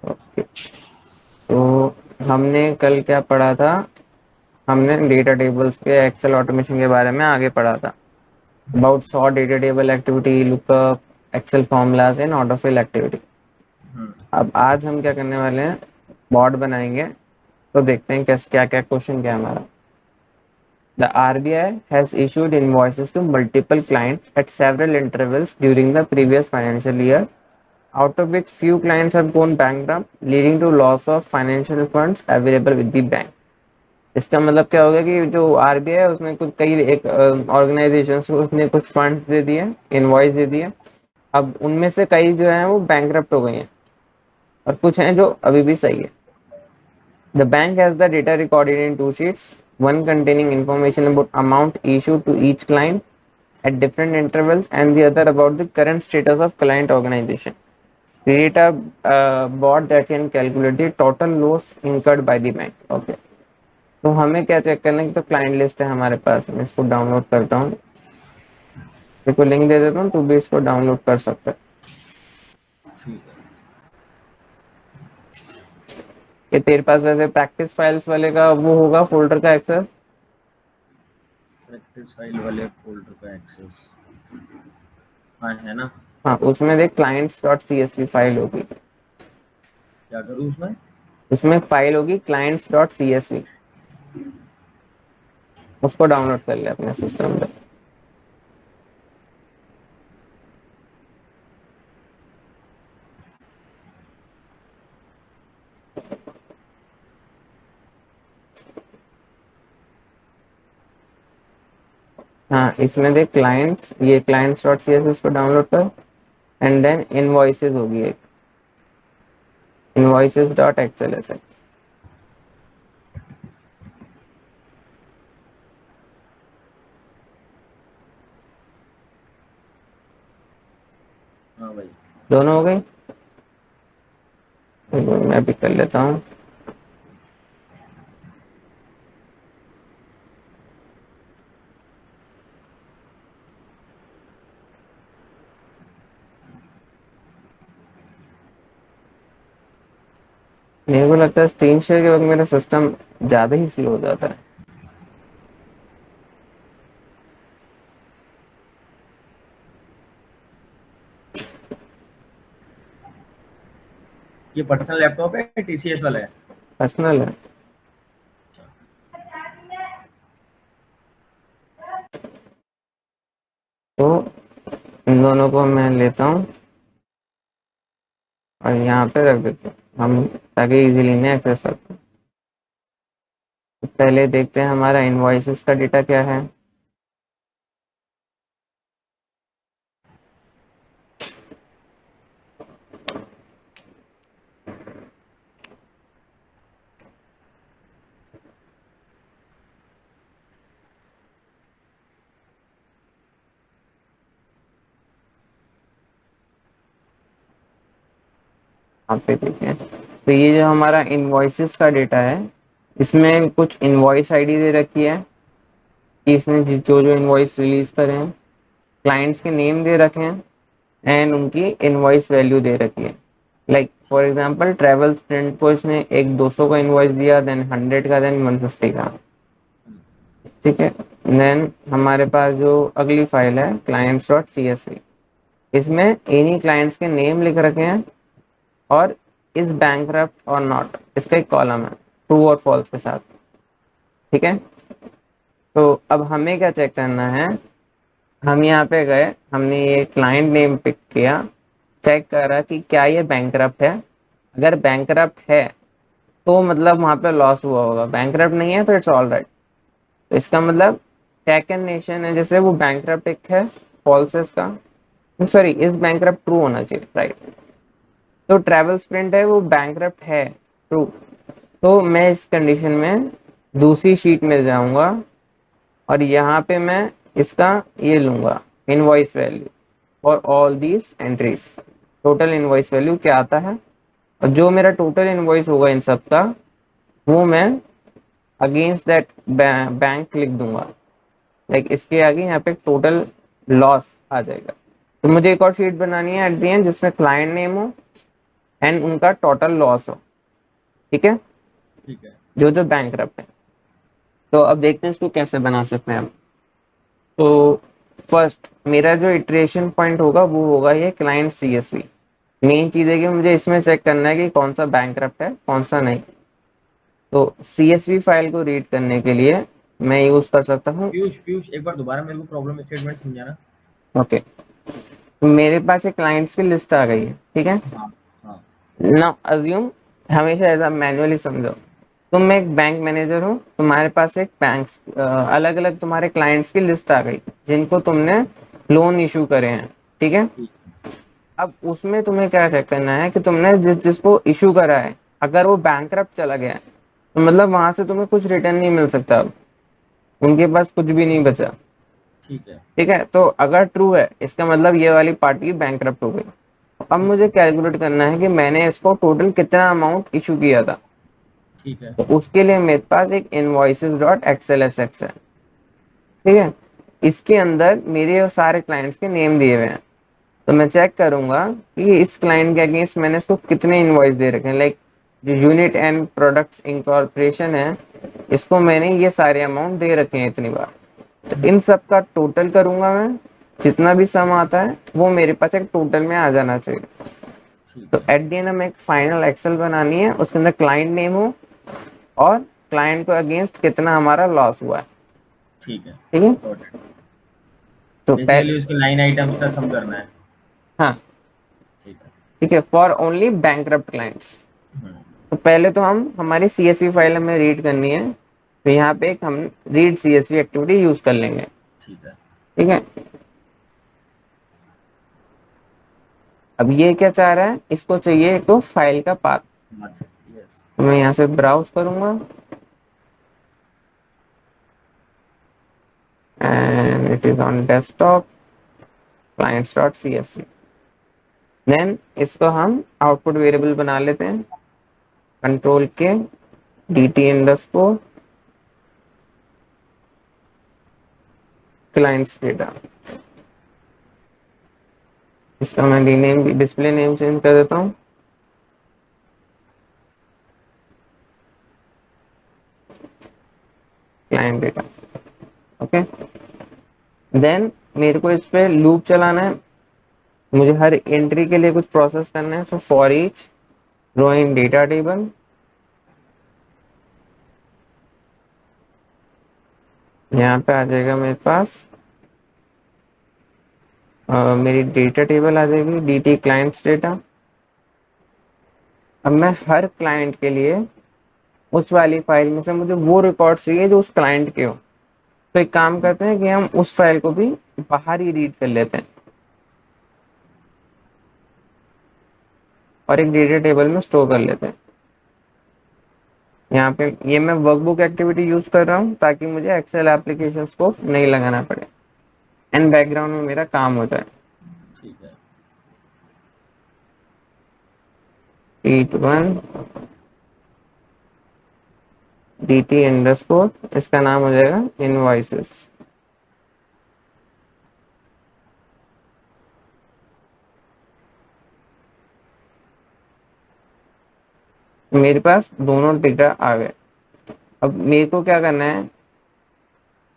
Okay, तो हमने कल क्या पढ़ा था? हमने डेटा टेबल्स के एक्सेल ऑटोमेशन के बारे में आगे पढ़ा था। About sort, data table activity, lookup, Excel formulas and autofill activity. Hmm. अब आज हम क्या करने वाले हैं, बॉर्ड बनाएंगे। तो देखते हैं कैसे, क्या क्या क्वेश्चन क्या है हमारा। The RBI has issued invoices to multiple clients at several intervals during the previous financial year, out of which few clients have gone bankrupt, leading to loss of financial funds available with the bank. इसका मतलब क्या होगा कि जो RBI है उसने कुछ कई एक ऑर्गेनाइजेशन को उसने कुछ फंड्स दे दिए, इनवॉइस दे दिए। अब उनमें से कई जो है वो बैंकरप्ट हो गई हैं और कुछ हैं जो अभी भी सही है। The bank has the data recorded in two sheets, one containing information about amount issued to each client at different intervals and the other about the current status of client organization. Create a bot that can calculate the total loss incurred by the bank. Okay. तो हमें क्या check करना है कि तो client list है हमारे पास, मैं इसको डाउनलोड करता हूँ। देखो लिंक दे देता हूँ, तू भी इसको डाउनलोड कर सकता है। ठीक है। ये तेरे पास वैसे प्रैक्टिस फाइल्स वाले का वो होगा फोल्डर का एक्सेस। प्रैक्टिस फाइल वाले फोल्डर का एक्सेस, हाँ है ना। हाँ, उसमें देख clients dot C S V file होगी। क्या करूँ उसमें? उसमें एक फाइल होगी clients dot C S V, उसको डाउनलोड कर ले अपने सिस्टम पे। हाँ, इसमें देख क्लाइंट्स, ये clients dot C S V, इसको डाउनलोड कर। एंड देन इनवॉइसेस होगी एक, invoices dot X L S X. हाँ भाई। दोनों हो गई। मैं भी कर लेता हूँ। मेरे को लगता है स्क्रीन शेयर के वक्त मेरा सिस्टम ज्यादा ही स्लो हो जाता है। ये पर्सनल लैपटॉप है, टीसीएस वाला है? पर्सनल है। तो इन दोनों को मैं लेता हूँ और यहाँ पे रख देता हूँ हम, ताकि इजीली इन्हें एक्सेस कर पाए। तो पहले देखते हैं हमारा इनवॉइसेस का डेटा क्या है। यहाँ पे देखें, तो ये जो हमारा इनवॉइसेस का डेटा है, इसमें कुछ इनवॉइस आईडी दे रखी है कि इसने जो जो इनवॉइस रिलीज करे हैं, क्लाइंट्स के नेम दे रखे हैं एंड उनकी इनवॉइस वैल्यू दे रखी है। Like for example travel sprint को इसने एक 200 का इनवॉइस दिया, देन 100 का, देन 150 का। ठीक है। देन हमारे पास जो अगली फाइल है clients dot C S V, इसमें इन्हीं क्लाइंट्स के नेम लिख रखे हैं और इस बैंकरप्ट और नॉट, इसका एक कॉलम है ट्रू और फॉल्स के साथ। ठीक है। तो अब हमें क्या चेक करना है, हम यहाँ पे गए, हमने ये क्लाइंट नेम पिक किया, चेक करा कि क्या ये बैंकरप्ट है। अगर बैंकरप्ट है तो मतलब वहां पे लॉस हुआ होगा, बैंकरप्ट नहीं है तो इट्स ऑल राइट। तो इसका मतलब टेकन नेशन है जैसे वो बैंकरप्ट एक है, फॉल्स है इसका, सॉरी इस बैंकरप्ट ट्रू होना चाहिए, राइट। तो ट्रैवल स्प्रिंट है वो बैंकरप्ट है, ट्रू। तो मैं इस कंडीशन में दूसरी शीट में जाऊंगा और यहाँ पे मैं इसका ये लूंगा, invoice value for all these entries. Total invoice value क्या आता है, और जो मेरा टोटल इनवॉइस होगा इन सब का, वो मैं अगेंस्ट दैट बैंक लिख दूंगा। लाइक इसके आगे यहाँ पे टोटल लॉस आ जाएगा। तो मुझे एक और शीट बनानी है एट द एंड जिसमें क्लाइंट नेम हो एंड उनका टोटल लॉस हो। ठीक है, ठीक है। जो जो बैंकरप्ट है। तो अब देखते हैं इसको कैसे बना सकते हैं हम। तो फर्स्ट मेरा जो इटरेशन पॉइंट होगा वो होगा ये क्लाइंट सीएसवी। मेन चीज है कि मुझे इसमें चेक करना है कि कौन सा बैंकरप्ट है कौन सा नहीं। तो सीएसवी फाइल को रीड करने के लिए मैं यूज कर सकता हूँ। पीयूष पीयूष, एक बार दोबारा मेरे को प्रॉब्लम स्टेटमेंट समझाना। ओके, तो मेरे पास एक क्लाइंट्स की लिस्ट आ गई है, ठीक है। हाँ। हाँ। नाउ अज्यूम, हमेशा ऐसा मैन्युअली समझो। तुम एक बैंक मैनेजर हो, तुम्हारे पास एक बैंक्स अलग अलग तुम्हारे क्लाइंट्स की लिस्ट आ गई जिनको तुमने लोन इशू करे हैं, ठीक है। ठीक। अब उसमें तुम्हें क्या चेक करना है कि तुमने जिसको इशू करा है, अगर वो बैंकरप्ट चला गया है तो मतलब वहां से तुम्हें कुछ रिटर्न नहीं मिल सकता अब, उनके पास कुछ भी नहीं बचा। ठीक है। ठीक है, तो अगर ट्रू है इसका मतलब ये वाली पार्टी बैंकरप्ट हो गई। अब ठीक मुझे है। कैलकुलेट करना है कि मैंने इसको टोटल कितना अमाउंट इशू किया था। ठीक है। तो उसके लिए मेरे पास एक इनवॉइसेस डॉट एक्सएलएसएक्स है, ठीक है। इसके अंदर मेरे और सारे क्लाइंट्स के नेम दिए हुए हैं। तो मैं चेक करूंगा कि इस क्लाइंट के अगेंस्ट मैंने इसको कितने इनवॉइस दे रखे हैं। लाइक जो यूनिट एंड प्रोडक्ट्स इनकॉर्पोरेशन है, इसको मैंने ये सारे अमाउंट दे रखे हैं इतनी बार। तो इन सब का टोटल करूंगा मैं, जितना भी सम आता है वो मेरे पास एक टोटल में आ जाना चाहिए। ठीक तो है। एट द एंड हमें एक फाइनल एक्सेल बनानी है, उसके अंदर क्लाइंट नेम हो और क्लाइंट को अगेंस्ट कितना हमारा लॉस हुआ है। ठीक है। ठीक है, गॉट इट। तो बेसिकली उसके लाइन आइटम्स का सम करना है। हाँ, ठीक है। ठीक है, फॉर ओनली बैंकरप्ट क्लाइंट्स। हम्म। तो पहले तो हम हमारी सीएसवी फाइल हमें रीड करनी है, तो यहाँ पे एक हम रीड सीएसवी एक्टिविटी यूज कर लेंगे। ठीक है। ठीक है, अब ये क्या चाह रहा है, इसको चाहिए एक तो फाइल का पाथ। मत। यस। तो मैं यहाँ से ब्राउज करूंगा and it is on desktop clients dot CSV. Then इसको हम आउटपुट वेरिएबल बना लेते हैं, कंट्रोल के dt अंडरस्कोर क्लाइंट्स डेटा। इसका मैं रीनेम डिस्प्ले नेम चेंज कर देता हूँ, क्लाइंट डेटा। ओके, देन मेरे को इस पे लूप चलाना है, मुझे हर एंट्री के लिए कुछ प्रोसेस करना है। So for each row in data table, यहाँ पे आ जाएगा मेरे पास मेरी डेटा टेबल आ जाएगी डी टी क्लाइंट्स डेटा। अब मैं हर क्लाइंट के लिए उस वाली फाइल में से मुझे वो रिकॉर्ड चाहिए जो उस क्लाइंट के हो। तो एक काम करते हैं कि हम उस फाइल को भी बाहर ही रीड कर लेते हैं और एक डेटा टेबल में स्टोर कर लेते हैं। यहाँ पे ये मैं वर्कबुक एक्टिविटी यूज कर रहा हूँ ताकि मुझे एक्सेल एप्लीकेशंस को नहीं लगाना पड़े एंड बैकग्राउंड में मेरा काम हो जाए। ठीक है। ईट वन डी टी अंडरस्कोर, इसका नाम हो जाएगा इनवॉइसेस। मेरे पास दोनों डेटा आ गए। अब मेरे को क्या करना है,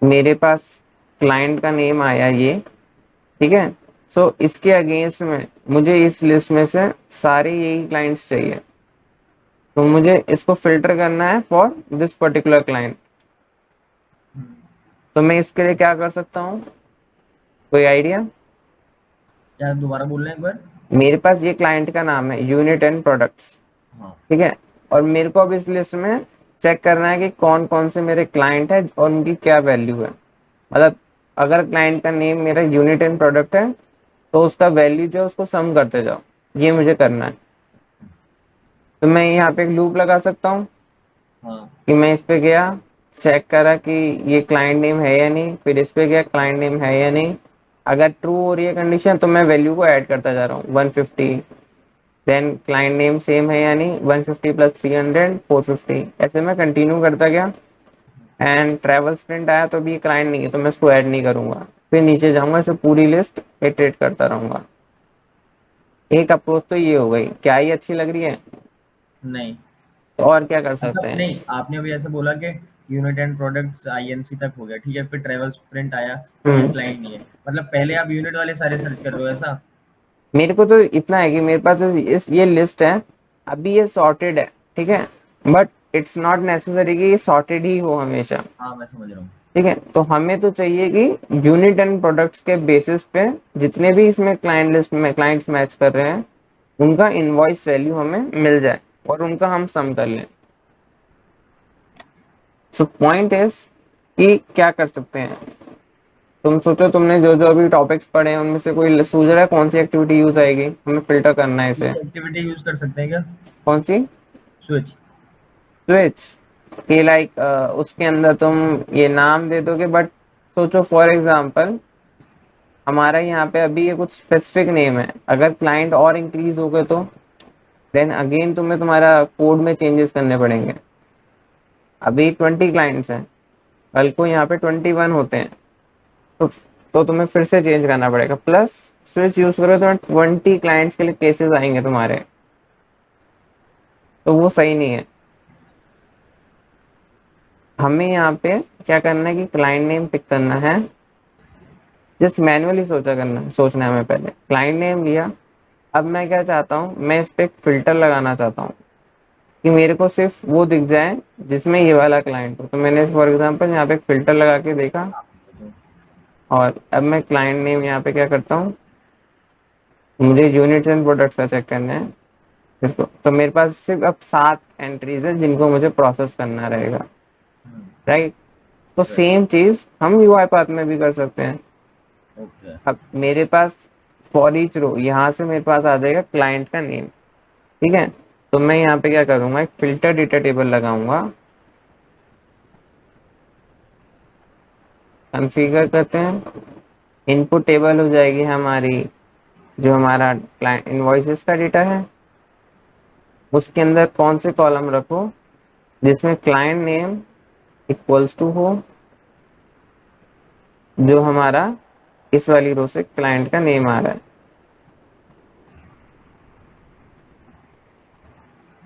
मेरे पास क्लाइंट का नेम आया ये, ठीक है। सो इसके अगेंस्ट में मुझे इस लिस्ट में से सारे यही क्लाइंट्स चाहिए। तो मुझे इसको फिल्टर करना है फॉर दिस पर्टिकुलर क्लाइंट। तो मैं इसके लिए क्या कर सकता हूँ, कोई आइडिया। क्या दोबारा बोल रहे हैं एक बार? मेरे पास ये क्लाइंट का नाम है यूनिट एंड प्रोडक्ट्स, हाँ। ठीक है। और मेरे को अब इस लिस्ट में चेक करना है कि कौन कौन से मेरे क्लाइंट है और उनकी क्या वैल्यू है। मतलब अगर क्लाइंट का नेम मेरा यूनिट एंड प्रोडक्ट है तो उसका वैल्यू जो है उसको सम करते जाओ, ये मुझे करना है। तो मैं यहाँ पे एक लूप लगा सकता हूँ हाँ। कि मैं इस पे गया, चेक करा कि ये क्लाइंट नेम है या नहीं, फिर इस पे गया क्लाइंट नेम है या नहीं। अगर ट्रू हो रही है कंडीशन तो मैं वैल्यू को ऐड करता जा रहा हूँ 150। देन क्लाइंट नेम सेम है या नहीं, 150 प्लस 300 450, ऐसे मैं कंटिन्यू करता गया। एंड ट्रैवल स्प्रिंट आया तो भी क्लाइंट नहीं है तो मैं इसको ऐड नहीं करूंगा, फिर नीचे जाऊंगा, इसे पूरी लिस्ट इटरेट करता रहूंगा। एक अप्रोच तो ये हो गई, क्या ही अच्छी लग रही है? नहीं, तो और क्या कर सकते मतलब हैं? नहीं, आपने अभी ऐसे बोला कि यूनिट एंड प्रोडक्ट्स आईएनसी तक हो गया, ठीक है, फिर ट्रेवल स्प्रिंट आया, फिर वो हम्म। क्लाइंट नहीं है, मतलब पहले आप यूनिट वाले सारे सर्च कर रहे हो ऐसा? मेरे को तो इतना है कि मेरे पास इस ये लिस्ट है, अभी ये सॉर्टेड है, ठीक है, बट इट्स नॉट नेसेसरी कि ये सॉर्टेड ही हो हमेशा। हाँ, मैं समझ रहा हूँ। ठीक है, तो हमें तो चाहिए कि यूनिट एंड प्रोडक्ट्स के बेसिस पे जितने भी इसमें क्लाइंट लिस्ट में क्लाइंट्स मैच कर रहे हैं, उनका इनवॉइस वैल्यू हमें मिल जाए और उनका हम सम कर लें। सो पॉइंट इज कि क्या कर सकते हैं। तुम सोचो, तुमने जो जो अभी टॉपिक्स पढ़े हैं उनमें से कोई सूझ रहा है कौन सी एक्टिविटी यूज आएगी, हमें फिल्टर करना है इसे? स्विच एक्टिविटी यूज कर सकते हैं क्या? कौन सी? स्विच। स्विच? कि लाइक उसके अंदर तुम ये नाम दे दोगे, बट सोचो फॉर एग्जांपल हमारा यहाँ पे अभी ये कुछ स्पेसिफिक नेम है, अगर क्लाइंट और इंक्रीज हो गए तो देन अगेन तुम्हें तुम्हारा कोड में चेंजेस करने पड़ेंगे। अभी 20 क्लाइंट्स हैं, कल को यहाँ पे 21 होते हैं, तो तुम्हें फिर से चेंज करना पड़ेगा। प्लस स्विच यूज करो तो 20 क्लाइंट्स के लिए केसेस आएंगे तुम्हारे, तो वो सही नहीं है। हमें यहाँ पे क्या करना है कि क्लाइंट नेम पिक करना है, जस्ट मैन्युअली सोचना है हमें। पहले क्लाइंट नेम लिया, अब मैं क्या चाहता हूँ, मैं इस पे एक फिल्टर लगाना चाहता हूँ कि मेरे को सिर्फ वो दिख जाए जिसमें ये वाला क्लाइंट हो। तो मैंने फॉर एग्जांपल यहाँ पे एक फिल्टर लगा के देखा, तो और अब मैं क्लाइंट नेम यहाँ पे क्या करता हूँ, मुझे यूनिट्स एंड प्रोडक्ट्स का चेक करना है इसको, तो मेरे पास सिर्फ अब 7 एंट्रीज है जिनको मुझे प्रोसेस करना रहेगा, राइट? तो राइट। सेम चीज हम यूआई पाथ में भी कर सकते हैं। ओके। अब मेरे पास फॉर ईच रो यहाँ से मेरे पास आ जाएगा क्लाइंट का नेम, ठीक है, तो मैं यहाँ पे क्या करूंगा, एक फिल्टर डेटा टेबल लगाऊंगा। कॉन्फ़िगर करते हैं, इनपुट टेबल हो जाएगी हमारी जो हमारा क्लाइंट इनवॉइसेस का डेटा है, उसके अंदर कौन से कॉलम रखो जिसमें क्लाइंट नेम इक्वल्स टू हो जो हमारा इस वाली रो से क्लाइंट का नेम आ रहा है,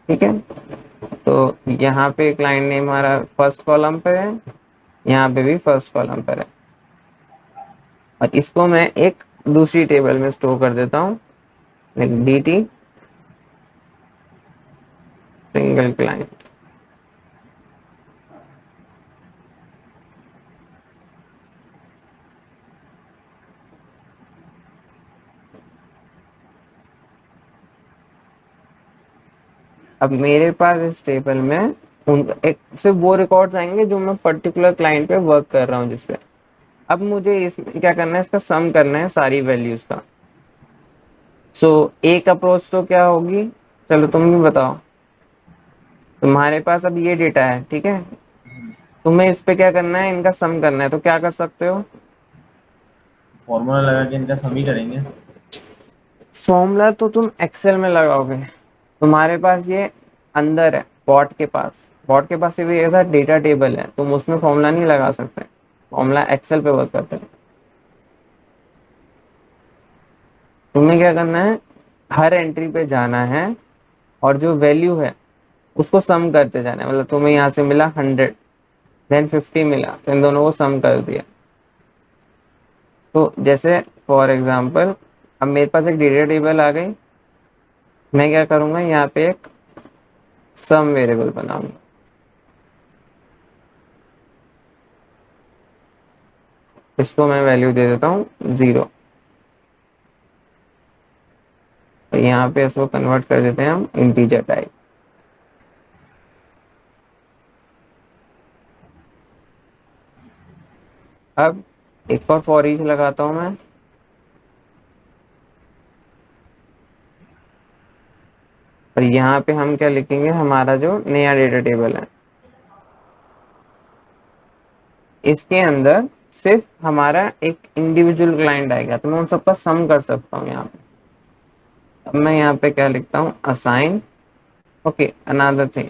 ठीक है। तो यहाँ पे क्लाइंट नेम हमारा फर्स्ट कॉलम पे है, यहाँ पे भी फर्स्ट कॉलम पर है, और इसको मैं एक दूसरी टेबल में स्टोर कर देता हूँ, डी टी सिंगल क्लाइंट। अब मेरे पास इस टेबल में उन एक सिर्फ वो रिकॉर्ड्स आएंगे जो मैं पर्टिकुलर क्लाइंट पे वर्क कर रहा हूँ जिसपे। अब मुझे इसमें क्या करना है, इसका सम करना है सारी वैल्यूज का। सो एक अप्रोच तो क्या होगी, चलो तुम भी बताओ। तुम्हारे पास अब ये डेटा है, ठीक है, तुम्हें इस पे क्या करना है, इनका सम करना है, तो क्या कर सकते हो? फॉर्मूला लगा के इनका सम ही करेंगे। फॉर्मूला तो तुम एक्सेल में लगाओगे, तुम्हारे पास ये अंदर है बॉट के पास सिर्फ एक ऐसा डेटा टेबल है, तुम उसमें फॉर्मूला नहीं लगा सकते, फॉर्मूला एक्सेल पे वर्क करते हैं। तुम्हें क्या करना है, हर एंट्री पे जाना है और जो वैल्यू है उसको सम करते जाना है। मतलब तुम्हें यहाँ से मिला 100, देन 50 मिला, तो इन दोनों को सम कर दिया। तो जैसे फॉर एग्जांपल अब मेरे पास एक डेटा टेबल आ गई, मैं क्या करूंगा, यहाँ पे एक सम वेरिएबल बनाऊंगा, इसको मैं वैल्यू दे देता हूँ 0। तो यहाँ पे इसको कन्वर्ट कर देते हैं हम इंटीजर टाइप। अब एक और फॉर ईच लगाता हूँ मैं, और यहाँ पे हम क्या लिखेंगे, हमारा जो नया डेटा टेबल है इसके अंदर सिर्फ हमारा एक इंडिविजुअल क्लाइंट आएगा, तो मैं उन सबका सम कर सकता हूँ यहाँ पे। अब मैं यहाँ पे क्या लिखता हूँ, असाइन, ओके, अनदर थिंग,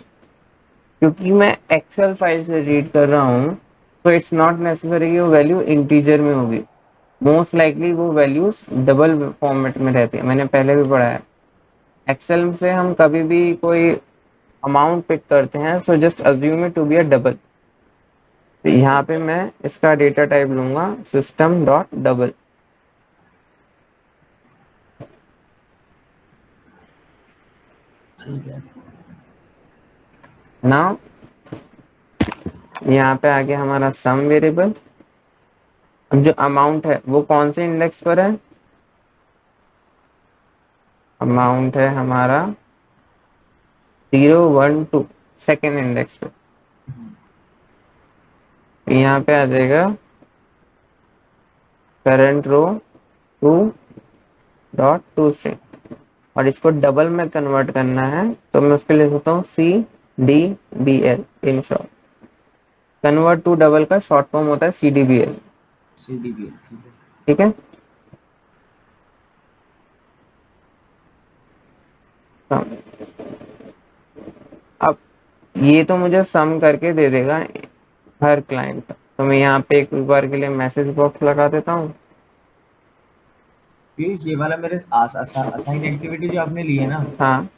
क्योंकि मैं एक्सेल फाइल से रीड कर रहा हूँ, तो इट्स नॉट नेसेसरी कि वो वैल्यू इंटीजर में होगी। मोस्ट लाइकली वो वैल्यूज डबल फॉर्मेट में रहती है, मैंने पहले भी पढ़ा है। एक्सेल से हम कभी भी कोई अमाउंट पिक करते हैं, so just assume it to be a double. तो यहाँ पे मैं इसका डेटा टाइप लूंगा सिस्टम डॉट डबल। ठीक है। नाउ यहाँ पे आ गया हमारा सम वेरिएबल। अब जो अमाउंट है वो कौन से इंडेक्स पर है? अमाउंट है हमारा 0 1 2 सेकेंड इंडेक्स पे। यहाँ पे आ जाएगा current row to dot to string, और इसको डबल में कन्वर्ट करना है तो मैं उसके लिए सकता हूँ CDBL in short. Convert to double का शॉर्ट फॉर्म होता है CDBL। CDBL, ठीक है। ठीक है। हाँ, अब ये तो मुझे सम करके दे देगा हर क्लाइंट का, तो मैं यहाँ पे एक बार के लिए मैसेज बॉक्स लगा देता हूँ। ये वाला मेरे असाइन एक्टिविटी जो आपने ली है ना, हाँ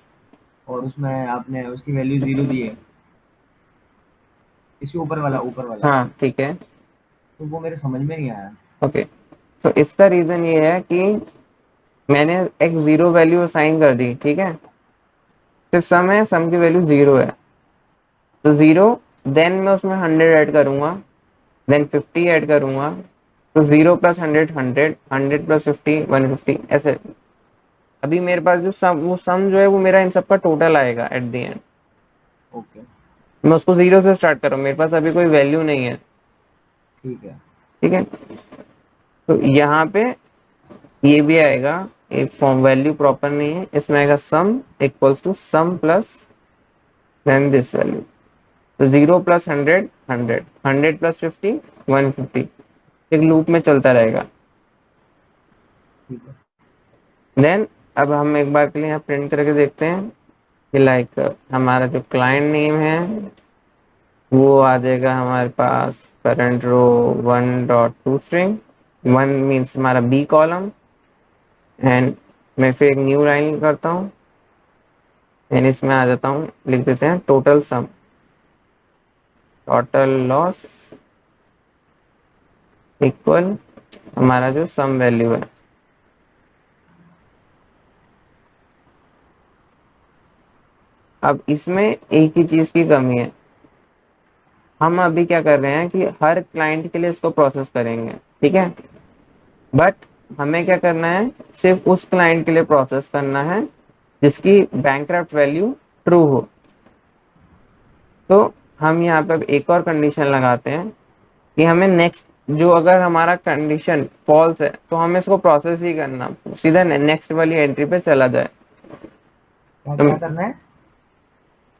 और उसमें आपने उसकी वैल्यू 0 दी है, इसके ऊपर वाला, हाँ ठीक है। तो वो मेरे समझ में नहीं आया। ओके, तो इसका रीजन ये है कि मैंने एक जीरो वैल्यू असाइन कर दी, ठीक है। सिर्फ सम है, सम की वैल्यू 0 है, तो 0, देन मैं उसमें 100 ऐड करूंगा, देन 50 ऐड करूंगा, तो 0 प्लस 100 100, 100 प्लस 50 150 ऐसे। अभी मेरे पास जो सम, वो सम जो है वो मेरा इन सबका टोटल आएगा एट द एंड। ओके। मैं उसको 0 से स्टार्ट कर रहा हूँ, मेरे पास अभी कोई वैल्यू नहीं है। ठीक है। ठीक है, तो यहाँ पे ये भी आएगा, एक फॉर्म वैल्यू प्रॉपर नहीं है, इसमें आएगा sum equals to sum plus then this value. तो 0 प्लस 100 100, 100 प्लस 50 150, एक लूप में चलता रहेगा। ठीक है। देन अब हम एक बार के लिए यहाँ प्रिंट करके देखते हैं कि लाइक हमारा जो क्लाइंट नेम है वो आ जाएगा हमारे पास current row 1 dot to string, 1 means हमारा बी कॉलम, एंड मैं फिर एक न्यू लाइन करता हूँ, एंड इसमें आ जाता हूँ, लिख देते हैं total sum, total loss equal हमारा जो सम वैल्यू है। अब इसमें एक ही चीज की कमी है, हम अभी क्या कर रहे हैं कि हर क्लाइंट के लिए इसको प्रोसेस करेंगे, ठीक है। बट हमें क्या करना है, सिर्फ उस क्लाइंट के लिए प्रोसेस करना है जिसकी बैंकरप्ट वैल्यू ट्रू हो। तो हम यहाँ पे अब एक और कंडीशन लगाते हैं कि हमें नेक्स्ट, जो अगर हमारा कंडीशन फॉल्स है तो हमें इसको प्रोसेस ही करना, सीधा नेक्स्ट वाली एंट्री पे चला जाए। क्या तो क्या करना है?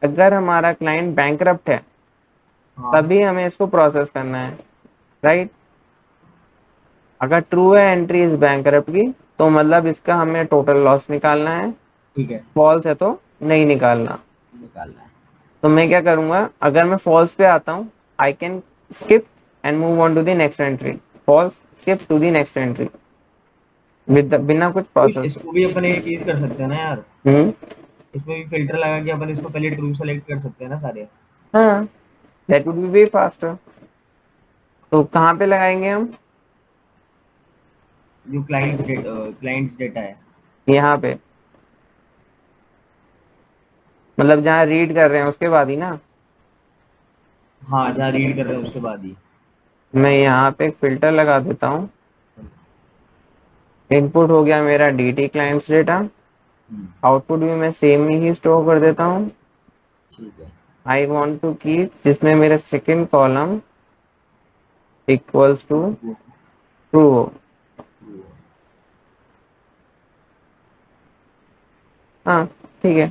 अगर हमारा क्लाइंट बैंकरप्ट है हाँ। तभी हमें इसको प्रोसेस करना है, राइट। अगर ट्रू है एंट्री इस बैंकरप्ट की, तो मतलब इसका हमें टोटल लॉस निकालना है, ठीक है। फॉल्स है तो नहीं निकालना। निकालना है। तो मैं क्या करूंगा, अगर मैं फॉल्स पे आता हूँ, I can skip and move on to the next entry, false skip to the next entry with बिना कुछ तो प्रोसेस। इसको भी अपन एक चीज कर सकते हैं ना यार, हम्म। इसमें भी फिल्टर लगा के अपन इसको पहले ट्रू सेलेक्ट कर सकते हैं ना सारे। हाँ, that would be way faster. तो कहाँ पे लगाएंगे हम? जो क्लाइंट्स डेटा है। यहाँ पे, मतलब जहाँ रीड कर रहे हैं उसके बाद ही ना। हाँ, जहाँ रीड कर रहे हैं उसके बाद ही। मैं यहाँ पे एक फिल्टर लगा देता हूँ। इनपुट हो गया मेरा DT क्लाइंट्स डेटा, हम्म, आउटपुट भी मैं सेम ही स्टोर कर देता हूँ। ठीक है। आई वॉन्ट टू कीप जिसमें मेरा सेकेंड कॉलम इक्वल्स टू वो- ट्रू हो। वो- हाँ ठीक है,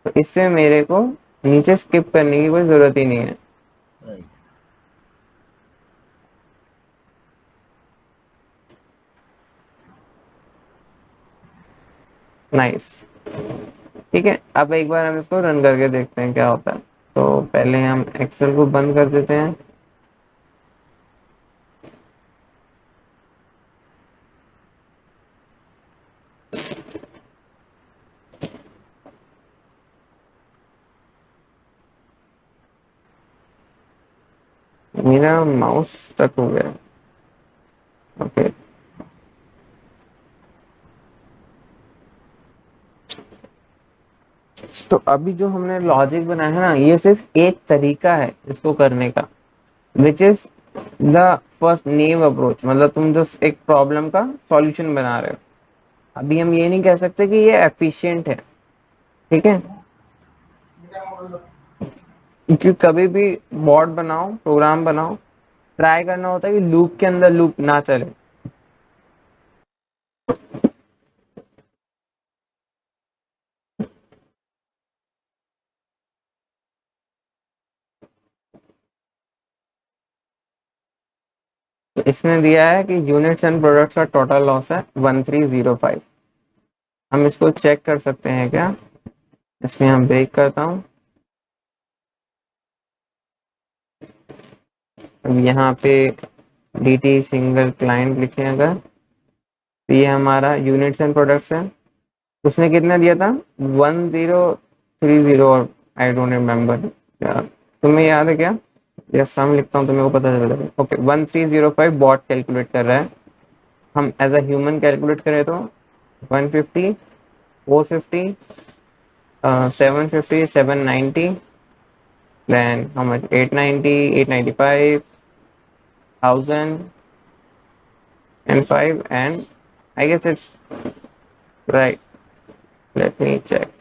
तो इससे मेरे को नीचे स्किप करने की कोई जरूरत ही नहीं है। राइट। नाइस। ठीक है, अब एक बार हम इसको रन करके देखते हैं क्या होता है। तो पहले हम एक्सेल को बंद कर देते हैं। मेरा माउस स्टक हो गया। ओके, तो अभी जो हमने लॉजिक बनाया है ना, ये सिर्फ एक तरीका है इसको करने का, which is the first naive approach. मतलब तुम जस्ट एक प्रॉब्लम का सॉल्यूशन बना रहे हो। अभी हम ये नहीं कह सकते कि ये एफिशिएंट है, ठीक है, क्योंकि कभी भी बॉट बनाओ, प्रोग्राम बनाओ, ट्राई करना होता है कि लूप के अंदर लूप ना चले। तो इसने दिया है कि यूनिट्स एंड प्रोडक्ट्स का टोटल लॉस है 1305। हम इसको चेक कर सकते हैं क्या? इसमें हम ब्रेक करता हूँ। अब यहाँ पे dt सिंगल क्लाइंट लिखे अगर, तो ये हमारा यूनिट्स एंड प्रोडक्ट्स है। उसने कितना दिया था? 1030, और आई डोंट रिमेम्बर। तुम्हें याद है क्या? या सम लिखता हूँ तो मेरे को पता चलेगा। ओके, 1305 बॉट कैलकुलेट कर रहा है। हम एज अ ह्यूमन कैलकुलेट करें तो 150, 450, 750, 790, then how much? 890, 895, 1000 and 5, and I guess it's right. Let me check.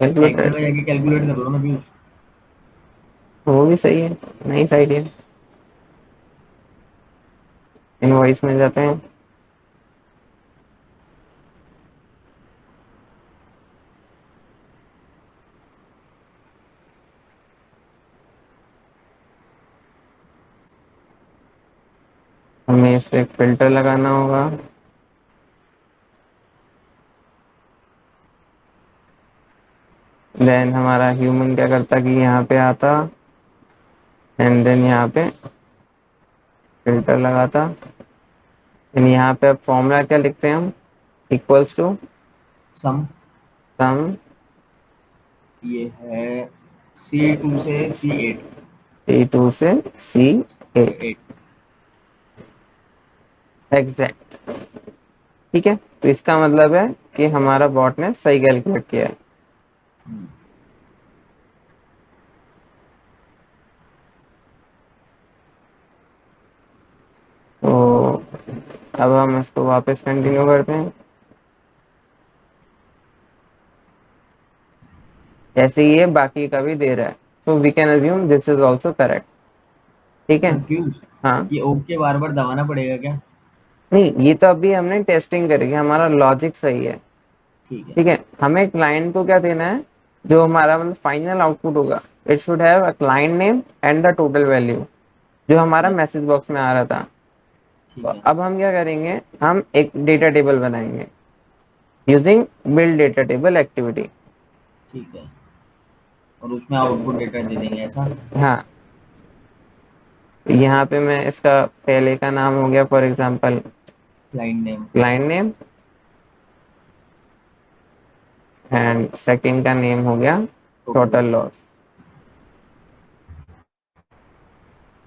Excel calculator में जाके कैलकुलेट कर लो ना व्यूज। वो भी सही है, नाइस आइडिया। इनवॉइस मिल जाते हैं। हमें इस पे एक फिल्टर लगाना होगा। देन हमारा ह्यूमन क्या करता कि यहाँ पे आता, एंड देन यहाँ पे फिल्टर लगाता। एंड यहाँ पे अब फॉर्मूला क्या लिखते हैं हम? इक्वल्स टू सम सम ये है C2 से C8। C2 से C8। एट। एग्जैक्ट। ठीक है, तो इसका मतलब है कि हमारा बॉट ने सही कैलकुलेट किया है। तो अब हम इसको वापस कंटिन्यू करते हैं। जैसे ये बाकी का भी दे रहा है, so we can assume this is also correct. ठीक है। कंफ्यूज। हाँ, ये ओके बार बार दबाना पड़ेगा क्या? नहीं, ये तो अभी हमने टेस्टिंग करी है, हमारा लॉजिक सही है। ठीक है। ठीक है, हमें क्लाइंट को क्या देना है? जो हमारा मतलब फाइनल आउटपुट होगा, it should have a client name and the total value, जो हमारा यस। मैसेज बॉक्स में आ रहा था। ठीक तो है। अब हम क्या करेंगे? हम एक डेटा टेबल बनाएंगे using build data table activity. ठीक है। और उसमें आउटपुट डेटा दे देंगे ऐसा। हाँ, यहाँ पे मैं इसका पहले का नाम हो गया for example client name. Client name, and second का नेम हो गया टोटल टोटल लॉस। लॉस।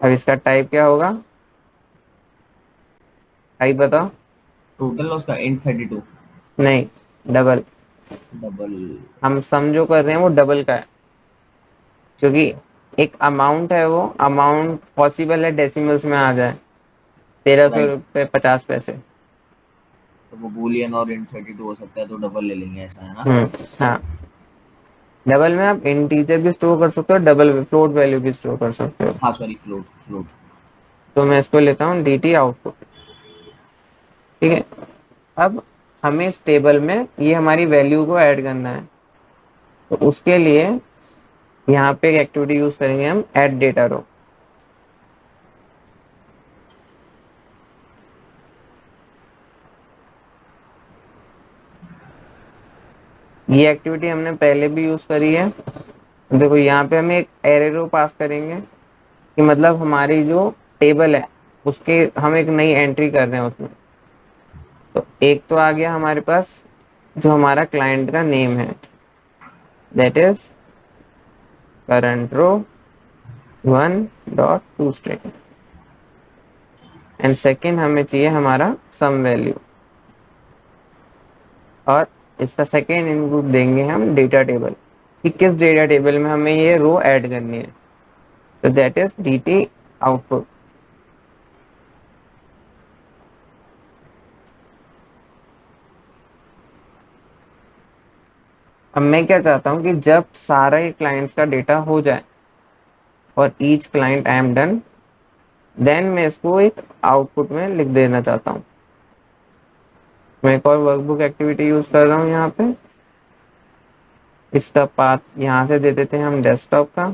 अब इसका टाइप क्या होगा? टाइप बताओ। टोटल लॉस का इंट 32। नहीं, डबल। डबल। हम सम जो कर रहे हैं वो डबल का है, क्योंकि ठीक है। एक अमाउंट है, वो अमाउंट पॉसिबल है डेसिमल्स में आ जाए, 1300 रुपये 50 पैसे। तो वो बूलियन और इंट 32 हो सकता है तो डबल ले लेंगे ऐसा है ना। हाँ, डबल में आप इंटीजर भी स्टोर कर सकते हो, डबल फ्लोट वैल्यू भी स्टोर कर सकते हो। हाँ सॉरी फ्लोट फ्लोट। तो मैं इसको लेता हूँ डी टी आउटपुट। ठीक है, अब हमें इस टेबल में ये हमारी वैल्यू को ऐड करना है। तो उसके लिए यहाँ पे एक एक्टिविटी यूज करेंगे हम, ऐड डेटा रो। ये एक्टिविटी हमने पहले भी यूज करी है। देखो, यहाँ पे हम एक एरे रो पास करेंगे, कि मतलब हमारी जो टेबल है उसके हम एक नई एंट्री कर रहे हैं उसमें। तो एक तो आ गया हमारे पास जो हमारा क्लाइंट का नेम है, that is current row 1.toString and second हमें चाहिए हमारा सम वैल्यू, और इसका सेकेंड इनपुट देंगे हम डेटा टेबल कि किस डेटा टेबल में हमें ये रो ऐड करनी है, तो दैट इज dt आउटपुट। अब मैं क्या चाहता हूँ कि जब सारा ही क्लाइंट्स का डेटा हो जाए और each client I am done, then मैं इसको एक आउटपुट में लिख देना चाहता हूँ। मैं एक और वर्कबुक एक्टिविटी यूज कर रहा हूँ यहाँ पे। इसका पाथ यहाँ से दे देते हैं हम डेस्कटॉप का,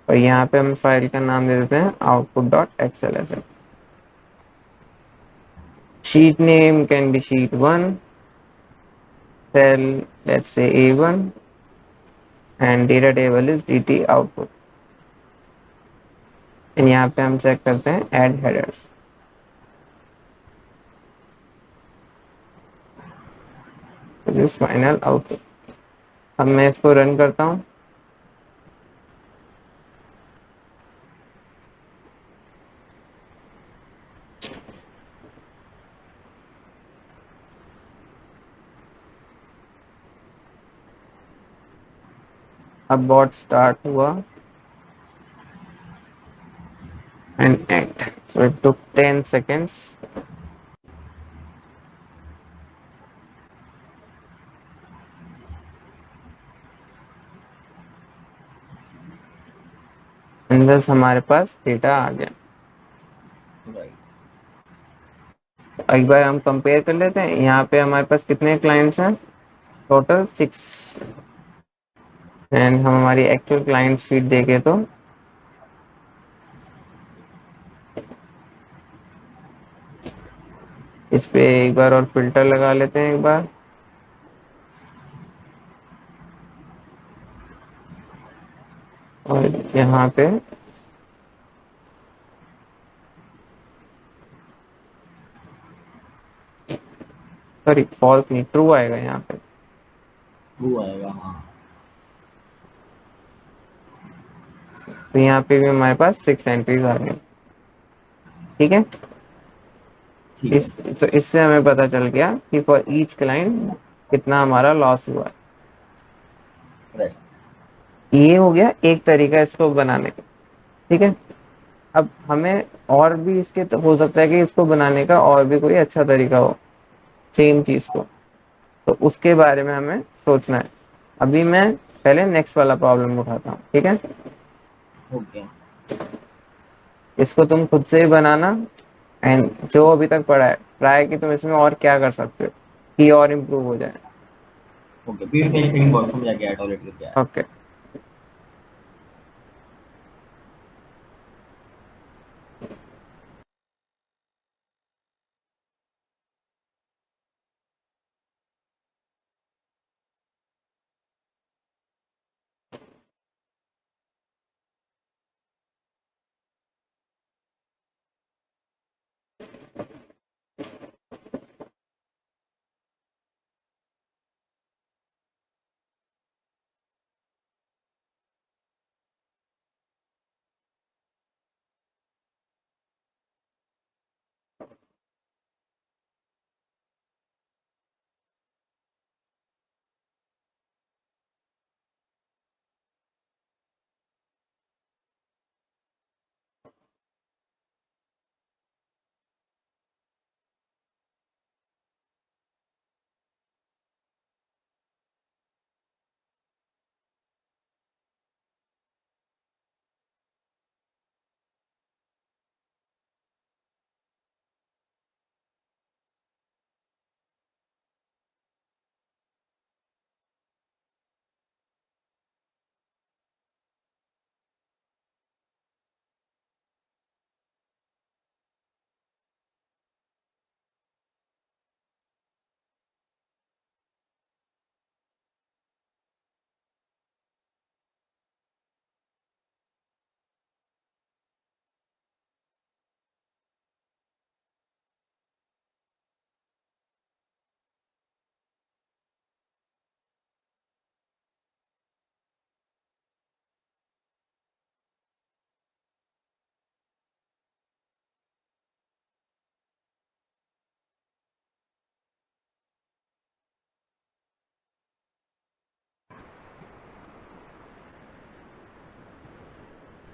और यहाँ पे हम फाइल का नाम दे देते हैं output.xlsx। Sheet name can be sheet 1, cell let's say A1, and data table is dt output। And यहाँ पे हम चेक करते हैं add headers। This final output. अब मैं इसको रन करता हूँ। अब बॉट स्टार्ट हुआ and end, so it took 10 seconds। अंदर से हमारे पास डेटा आ गया। राइट। एक बार हम कंपेयर कर लेते हैं। यहाँ पे हमारे पास कितने क्लाइंट्स हैं, टोटल 6, एंड हम हमारी एक्चुअल क्लाइंट शीट देखें तो इस पे एक बार और फिल्टर लगा लेते हैं एक बार। और यहाँ पे सॉरी फॉल्स नहीं, ट्रू आएगा यहाँ पे। ट्रू आएगा, हाँ। तो यहाँ पे भी हमारे पास 6 एंट्रीज आ गई। ठीक है। ठीक है। तो इससे हमें पता चल गया कि फॉर ईच क्लाइंट कितना हमारा लॉस हुआ है। राइट। ये हो गया एक तरीका इसको बनाने का। ठीक है। अब हमें और भी इसके तो हो सकता है कि इसको बनाने का और भी कोई अच्छा तरीका हो सेम चीज को, तो उसके बारे में हमें सोचना है। अभी मैं पहले नेक्स्ट वाला प्रॉब्लम उठाता हूँ। ठीक है। ओके। इसको तुम खुद से ही बनाना, एंड जो अभी तक पढ़ा है ट्राई कि तुम इसमें और क्या कर सकते हो कि और इम्प्रूव हो जाए। ओके, फिर मैं एक सेकंड वॉशरूम जाके आया, टॉयलेट करके आया। ओके।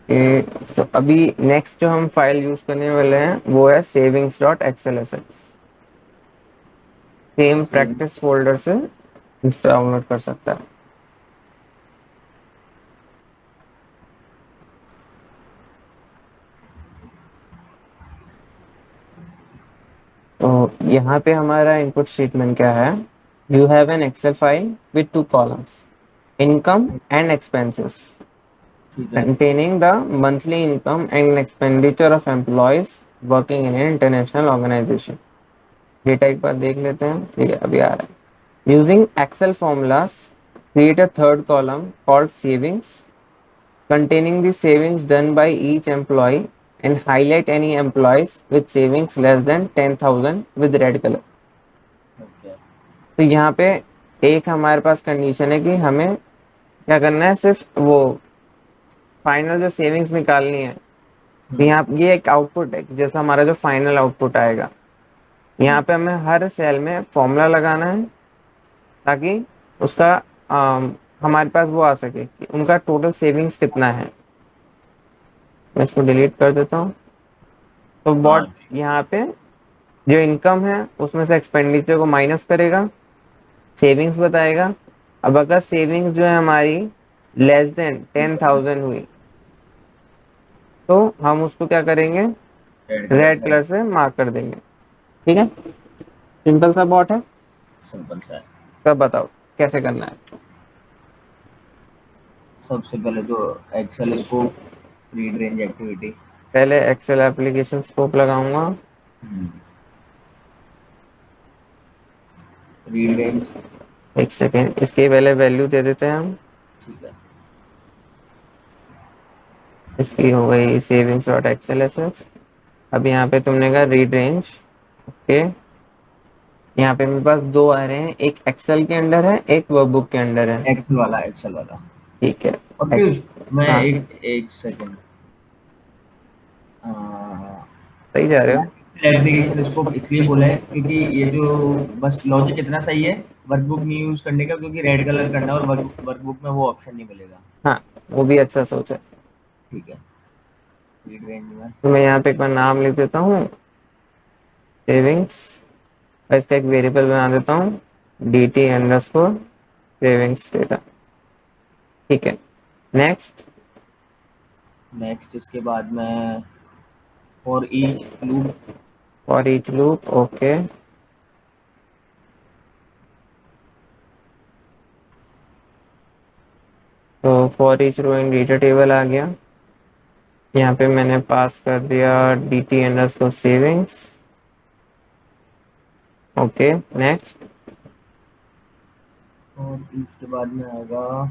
तो अभी नेक्स्ट जो हम फाइल यूज करने वाले हैं वो है savings dot X L S x. Same practice savings. Folder से इस पे डाउनलोड कर सकता है। तो यहाँ पे हमारा इनपुट स्टेटमेंट क्या है? You have an Excel file with two columns, income and expenses, ठीक है। containing the monthly income and expenditure of employees working in an international organization। Data एक बार देख लेते हैं। ठीक है, अभी आ रहा है। Using Excel formulas, create a third column called savings, containing the savings done by each employee, and highlight any employees with savings less than 10,000 with red color। Okay. तो यहाँ पे एक हमारे पास कंडीशन है कि हमें क्या करना है, सिर्फ वो फाइनल जो सेविंग्स निकालनी है। तो हम्म। यहाँ ये एक आउटपुट है, जैसा हमारा जो फाइनल आउटपुट आएगा। यहाँ हम्म। पे हमें हर सेल में फॉर्मूला लगाना है ताकि उसका हमारे पास वो आ सके कि उनका टोटल सेविंग्स कितना है। मैं इसको डिलीट कर देता हूँ। तो हाँ। बॉट यहाँ पे जो इनकम है उसमें से एक्सपेंडिचर को माइनस करेगा, सेविंग्स बताएगा। अब अगर सेविंग्स जो है हमारी लेस देन 10,000 हुई तो हम उसको क्या करेंगे, रेड कलर रेड से। कलर से मार्क कर देंगे। ठीक है, सिंपल सा बॉट है। सिंपल सा है। तब बताओ कैसे करना है। सबसे पहले तो Excel scope, read range activity. पहले एक्सेल एप्लीकेशन स्कोप लगाऊंगा। Read range. एक सेकेंड, इसके पहले वैल्यू दे देते हैं हम। ठीक है। इसकी हो गई सेविंग्स डॉट एक्सेल एस। अब यहाँ पे तुमने कहा रीड रेंज। ओके, यहाँ पे मेरे पास दो आ रहे हैं, एक एक्सेल के अंडर है, एक वर्कबुक के अंडर है। एक्सेल वाला, एक्सेल वाला। ठीक है। और एक्स पीयूष, मैं हाँ, एक एक सेकंड। सही जा रहे हो। एक्सेल एप्लीकेशन स्कोप इसलिए बोला है क्योंकि ये जो बस लॉजिक इतना सही है, वर्कबुक नहीं यूज करने का, क्योंकि रेड कलर करना है और वर्कबुक में वो ऑप्शन नहीं मिलेगा। हाँ, वो भी अच्छा सोच है। ठीक है। रीड रेंज में। तो मैं यहाँ पे एक बार नाम लिख देता हूँ, सेविंग्स। इसका एक वेरिएबल बना देता हूँ, D T underscore savings data. ठीक है, नेक्स्ट। नेक्स्ट इसके बाद में for each loop. For each loop, okay. तो for each row in data table आ गया। यहाँ पे मैंने पास कर दिया D T underscore savings. Okay, next. और ईच के बाद में आएगा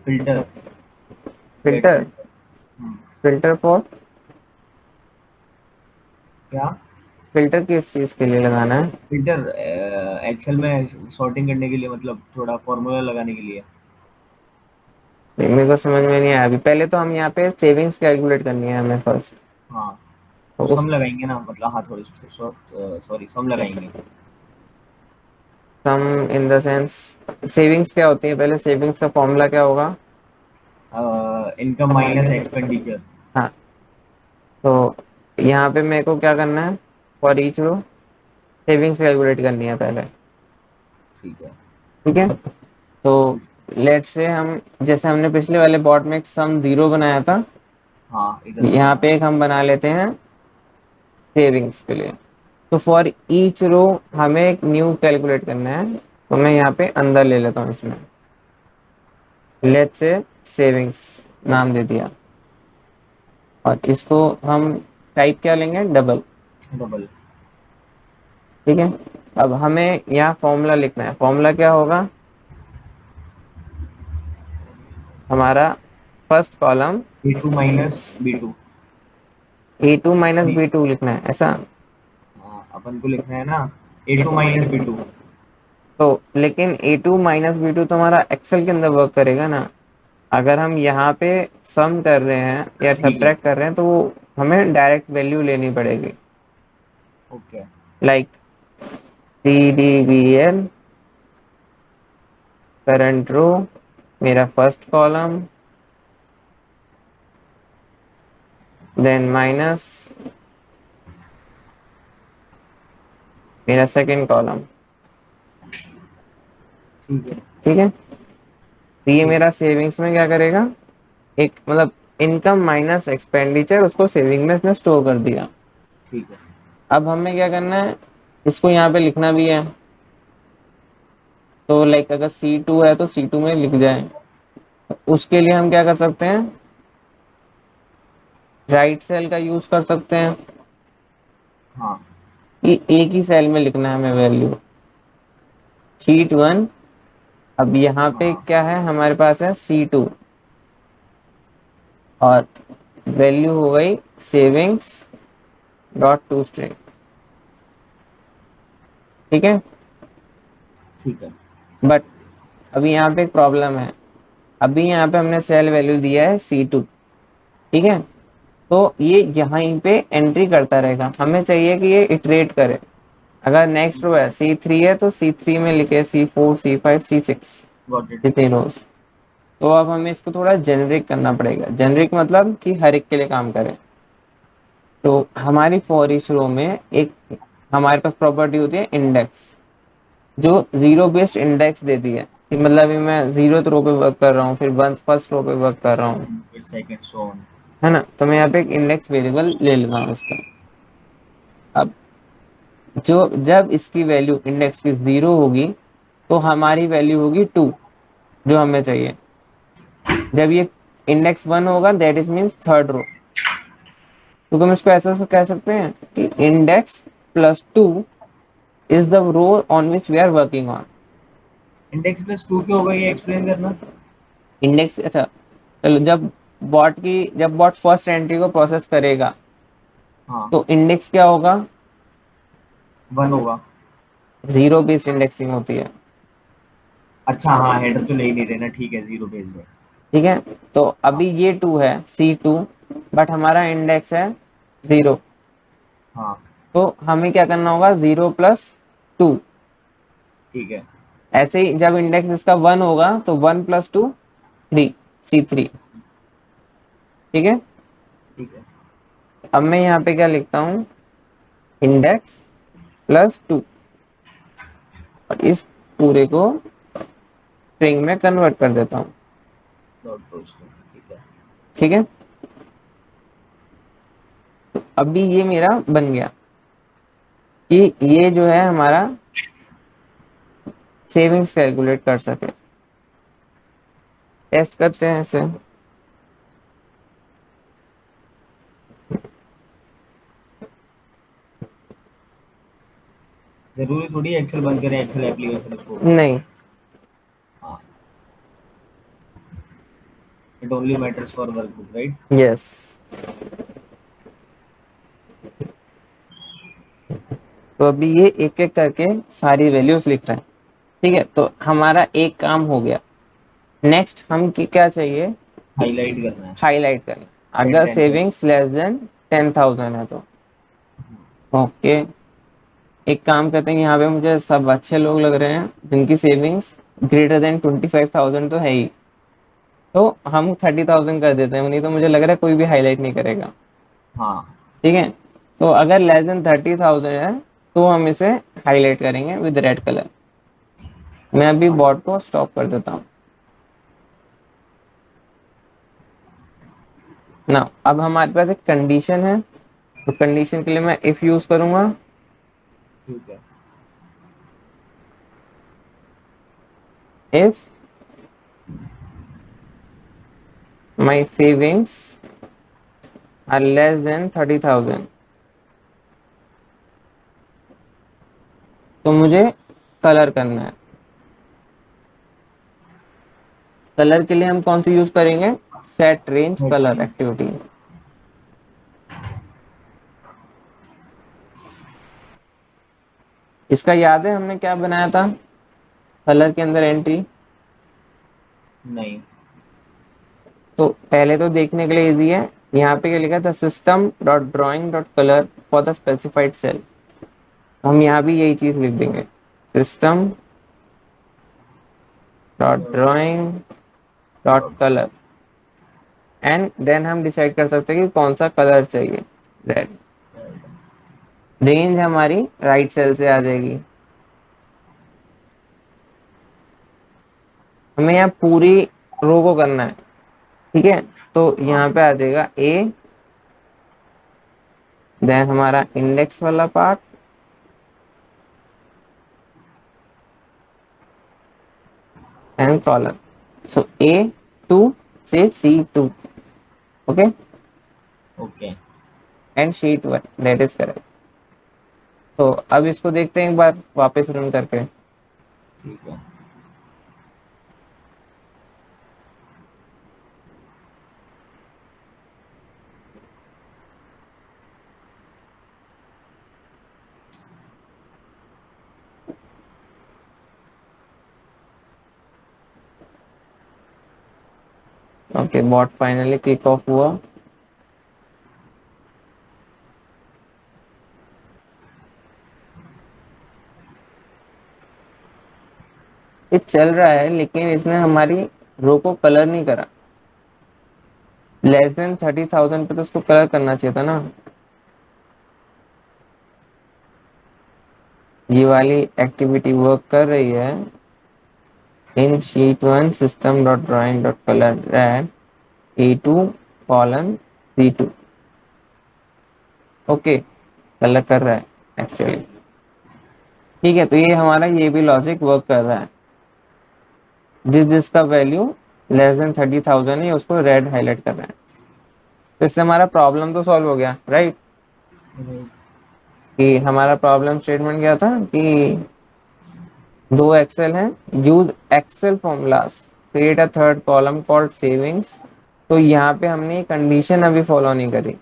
filter. Get filter, filter. Filter for, क्या? फिल्टर किस चीज के लिए लगाना है? फिल्टर एक्सेल में सॉर्टिंग करने के लिए, मतलब थोड़ा फॉर्मूला लगाने के लिए। मेरे को समझ में नहीं आया अभी। पहले तो हम यहाँ पे सेविंग्स कैलकुलेट करनी है हमें फर्स्ट। हाँ। तो तो उस सम लगाएंगे ना, मतलब हाँ थोड़ी, सॉरी सम लगाएंगे। Sum in the sense, savings क्या होती है? पहले सेविंग्स का फॉर्मूला क्या होगा? Income minus expenditure. हाँ, तो यहाँ पे मेरे को क्या करना है, for each row savings calculate करनी है पहले। ठीक है। ठीक है, तो ठीक। लेट्स से हम, जैसे हमने पिछले वाले बॉट में एक सम जीरो बनाया था, हाँ, इधर भी यहाँ बना। पे एक हम बना लेते हैं सेविंग्स के लिए। तो फॉर ईच रो हमें एक न्यू कैलकुलेट करना है। तो मैं यहाँ पे अंदर ले लेता हूँ इसमें, लेट्स से सेविंग्स नाम दे दिया। और इसको हम टाइप क्या लेंगे, डबल। डबल। ठीक है, अब हमें यहाँ फॉर्मूला लिखना है। फॉर्मूला क्या होगा हमारा? First column B two minus B two. A two minus B two लिखना है ऐसा। हाँ, अपन को लिखना है ना, A two minus B two. तो लेकिन A two minus B two तो हमारा एक्सेल के अंदर वर्क करेगा ना। अगर हम यहाँ पे सम कर रहे हैं या ठीक है। सब्ट्रैक्ट कर रहे हैं तो वो हमें डायरेक्ट वैल्यू लेनी पड़ेगी। Okay. Like C D B L current row, मेरा फर्स्ट कॉलम, देन माइनस मेरा सेकंड कॉलम। ठीक है। ठीक है, तो ये ठीक है। मेरा सेविंग्स में क्या करेगा, एक मतलब इनकम माइनस एक्सपेंडिचर, उसको सेविंग में इसने स्टोर कर दिया। ठीक है। अब हमें क्या करना है, इसको यहाँ पे लिखना भी है। तो लाइक अगर C2 है तो C2 में लिख जाए। उसके लिए हम क्या कर सकते हैं, राइट सेल का यूज कर सकते हैं। हाँ। ये एक ही सेल में लिखना है हमें वैल्यू, शीट 1। अब यहाँ पे हाँ। क्या है, हमारे पास है C2 और वैल्यू हो गई सेविंग्स डॉट टू स्ट्रिंग। ठीक है, ठीक है। बट अभी यहाँ पे एक प्रॉब्लम है। अभी यहाँ पे हमने सेल वैल्यू दिया है C2। ठीक है, तो ये यहीं पे एंट्री करता रहेगा, हमें चाहिए कि ये इटरेट करे। अगर नेक्स्ट रो है C3 है तो C3 में लिखे C4 C5 C6, got it. जितनी रोज। तो अब हमें इसको थोड़ा जेनरिक करना पड़ेगा। जेनरिक मतलब कि हर एक के लिए काम करे। तो हमारी फॉर ईच रो में एक हमारे पास प्रॉपर्टी होती है इंडेक्स, जो जीरो बेस्ड इंडेक्स देती है कि मतलब अभी मैं जीरो रो पे वर्क कर रहा हूँ, फिर वन फर्स्ट रो पे वर्क कर रहा हूँ, फिर सेकंड सो ऑन। है ना। तो मैं यहाँ पे एक इंडेक्स वेरिएबल ले लेता हूँ उसका। अब जो जब इसकी वैल्यू इंडेक्स की 0 होगी तो हमारी वैल्यू होगी 2, जो हमें चाहिए। जब ये इंडेक्स 1 होगा that is means third row. तो तुम इसको ऐसा से कह सकते हैं कि index +2 is the row on which we are working on. Index +2 क्यों होगा, ये एक्सप्लेन करना। इंडेक्स, अच्छा चलो, जब बॉट फर्स्ट एंट्री को प्रोसेस करेगा हाँ। तो इंडेक्स क्या होगा, 1 होगा। जीरो बेस्ड इंडेक्सिंग होती है। अच्छा, हाँ, हेडर तो ले ही नहीं रहे ना, ठीक है, 0 भेज दे। ठीक है, तो हाँ। अभी ये 2 है C2, बट हमारा इंडेक्स है 0। हाँ। तो हमें क्या करना होगा, 0 + 2। ठीक है। ऐसे ही जब इंडेक्स इसका 1 होगा तो 1 + 2 3, C3। ठीक है, ठीक है। अब मैं यहाँ पे क्या लिखता हूँ, इंडेक्स +2, और इस पूरे को स्ट्रिंग में कन्वर्ट कर देता हूँ। Dot post. ठीक है। ठीक है, अभी ये मेरा बन गया कि ये जो है हमारा सेविंग्स कैलकुलेट कर सके। टेस्ट करते हैं इसे। जरूरी थोड़ी एक्सेल बंद करें, एक्सेल एप्लीकेशन उसको ओपन नहीं, करें। हाँ। It only matters for workbook, right. Yes. तो अभी ये एक एक करके सारी वैल्यूज लिख रहे हैं। ठीक है, तो हमारा एक काम हो गया। नेक्स्ट हम की क्या चाहिए, हाईलाइट करना है। हाईलाइट करें। टेन अगर टेन टेन। सेविंग्स <10,000 है तो ओके, एक काम करते हैं, यहाँ पे मुझे सब अच्छे लोग लग रहे हैं जिनकी सेविंग्स greater than 25,000 तो है ही। तो हम 30,000 कर देते हैं, नहीं तो मुझे लग रहा है कोई भी हाईलाइट नहीं करेगा। हाँ। ठीक है, तो अगर <30,000 है तो हम इसे हाईलाइट करेंगे विद रेड कलर। मैं अभी हाँ। बॉट को स्टॉप कर देता हूँ ना। अब हमारे पास एक कंडीशन है, तो कंडीशन के लिए मैं इफ यूज करूंगा। ठीक है। इफ माई सेविंग्स आर <30,000, तो मुझे कलर करना है। कलर के लिए हम कौन सी यूज करेंगे, set range colour heading. Activity. इसका याद है हमने क्या बनाया था कलर के अंदर एंट्री। नहीं। तो पहले तो देखने के लिए इजी है, यहाँ पे क्या लिखा था, system.drawing.color for the specified cell. हम यहाँ भी यही चीज लिख देंगे, system.drawing.color एंड देन हम डिसाइड कर सकते हैं कि कौन सा कलर चाहिए, रेड। रेंज हमारी राइट सेल से आ जाएगी। हमें यहाँ पूरी रो को करना है, ठीक है। तो हाँ। यहाँ पे आ जाएगा ए, देन हमारा इंडेक्स वाला part and column. So A2 से C2, okay, okay. And sheet 1, that is correct. तो अब इसको देखते हैं एक बार वापस रन करके। ठीक है। Okay, bot finally kick off हुआ। ये चल रहा है लेकिन इसने हमारी रो को कलर नहीं करा। लेस देन 30,000 पे तो उसको कलर करना चाहिए था ना। ये वाली एक्टिविटी वर्क कर रही है। In sheet 1 system dot drawing dot colour red A2 colon C2, okay, colour कर रहा है एक्चुअली। ठीक है, तो ये हमारा ये भी लॉजिक वर्क कर रहा है। जिसका वैल्यू लेस देन 30,000 है उसको रेड हाईलाइट कर रहा है। तो इससे हमारा प्रॉब्लम तो सॉल्व हो गया, राइट। कि हमारा प्रॉब्लम स्टेटमेंट क्या था कि दो एक्सेल हैं, use Excel formulas create a third column called savings. तो यहाँ पे हमने कंडीशन अभी फॉलो नहीं करी।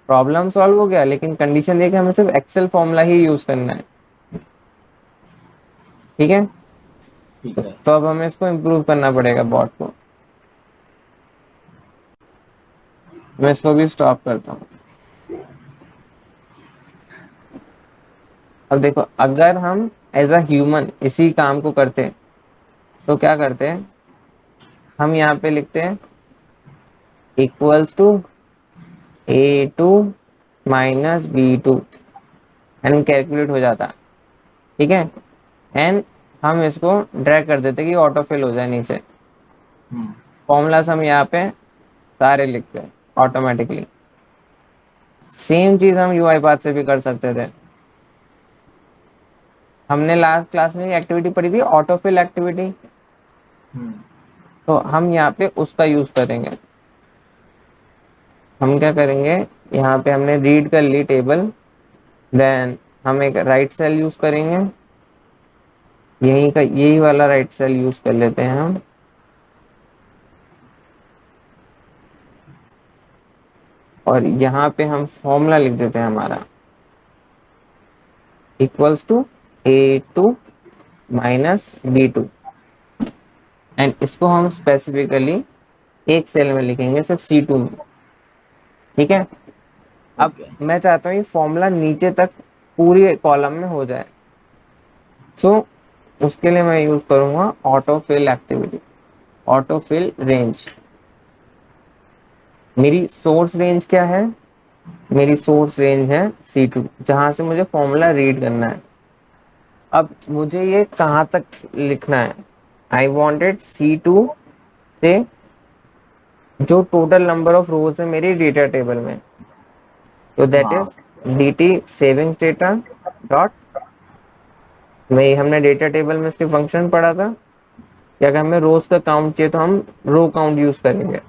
प्रॉब्लम सॉल्व हो गया लेकिन कंडीशन ये कि हमें सिर्फ एक्सेल फॉर्मूला ही यूज करना है, ठीक है। ठीक है। तो अब हमें इसको इम्प्रूव करना पड़ेगा बॉट को। मैं इसको भी स्टॉप करता हूँ। अब देखो, अगर हम एज अ ह्यूमन इसी काम को करते तो क्या करते हैं, हम यहाँ पे लिखते हैं equals to A2 minus B2 and calculate हो जाता, ठीक है। एंड हम इसको ड्रैग कर देते कि ऑटो फिल हो जाए नीचे। हम्म। फॉर्मूलाज हम यहाँ पे सारे लिखते हैं ऑटोमेटिकली। सेम चीज हम यूआई पाथ से भी कर सकते थे। हमने लास्ट क्लास में एक्टिविटी पढ़ी थी ऑटो फिल एक्टिविटी, हम्म। तो हम यहाँ पे उसका यूज करेंगे। हम क्या करेंगे, यहाँ पे हमने रीड कर ली टेबल, देन हम एक राइट सेल यूज करेंगे। यही का यही वाला राइट सेल यूज कर लेते हैं हम। और यहाँ पे हम फॉर्मूला लिख देते हैं हमारा equals to A2 minus B2। And इसको हम स्पेसिफिकली एक सेल में लिखेंगे, सिर्फ C2 में, ठीक है। अब ओके। मैं चाहता हूँ ये फॉर्मूला नीचे तक पूरी कॉलम में हो जाए। सो उसके लिए मैं यूज करूंगा auto fill activity, auto fill range. मेरी सोर्स रेंज क्या है, मेरी सोर्स रेंज है C2, जहां से मुझे फॉर्मूला रीड करना है। अब मुझे ये कहाँ तक लिखना है, आई वॉन्टेड C2 से जो टोटल नंबर ऑफ रोज है मेरी डेटा टेबल में, तो दैट हाँ। Is dt savings data dot, वही हमने डेटा टेबल में इसके फंक्शन पढ़ा था कि अगर हमें रोज का काउंट चाहिए तो हम रो काउंट यूज करेंगे।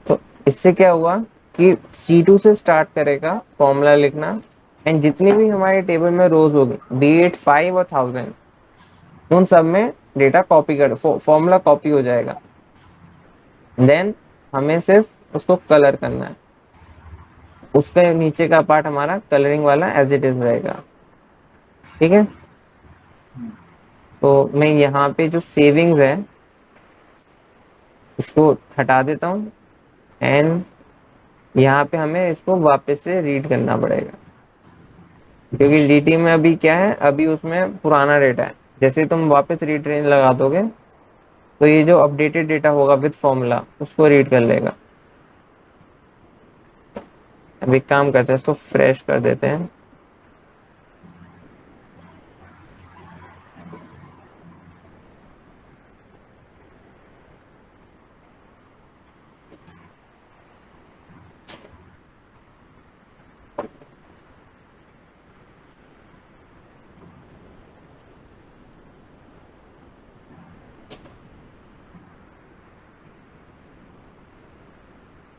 तो इससे क्या हुआ कि C2 से स्टार्ट करेगा फॉर्मूला लिखना, एंड जितनी भी हमारे टेबल में रोज होगी, B8 5 और 1000, उन सब में डेटा कॉपी कर फॉर्मूला कॉपी हो जाएगा। देन हमें सिर्फ उसको कलर करना है, उसका नीचे का पार्ट हमारा कलरिंग वाला एज इट इज रहेगा, ठीक है। तो मैं यहाँ पे जो सेविंग्स है इसको हटा देता हूँ, एंड यहाँ पे हमें इसको वापस से रीड करना पड़ेगा, क्योंकि dt में अभी क्या है, अभी उसमें पुराना डेटा है। जैसे ही तुम वापस रीट्रेन लगा दोगे तो ये जो अपडेटेड डेटा होगा विद फॉर्मूला उसको रीड कर लेगा। अब एक काम करते हैं, इसको फ्रेश कर देते हैं।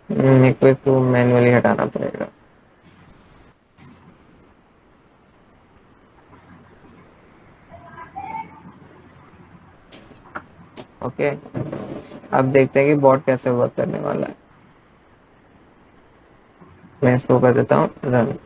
मेरे को इसको मैन्युअली हटाना पड़ेगा। ओके, अब देखते हैं कि बॉट कैसे वर्क करने वाला है। मैं इसको कर देता हूँ रन।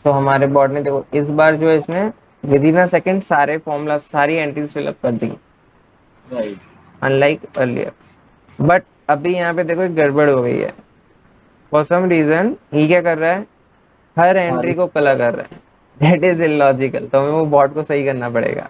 तो हमारे बॉट ने देखो इस बार जो है इसने विद इन अ सेकेंड सारे फॉर्मूला सारी एंट्रीज फिलअप कर दी, राइट। Unlike earlier. बट अभी यहाँ पे देखो एक गड़बड़ हो गई है। फॉर सम रीजन ये क्या कर रहा है, हर सारी। एंट्री को कला कर रहा है। दैट इज इलॉजिकल, तो हमें वो बॉट को सही करना पड़ेगा।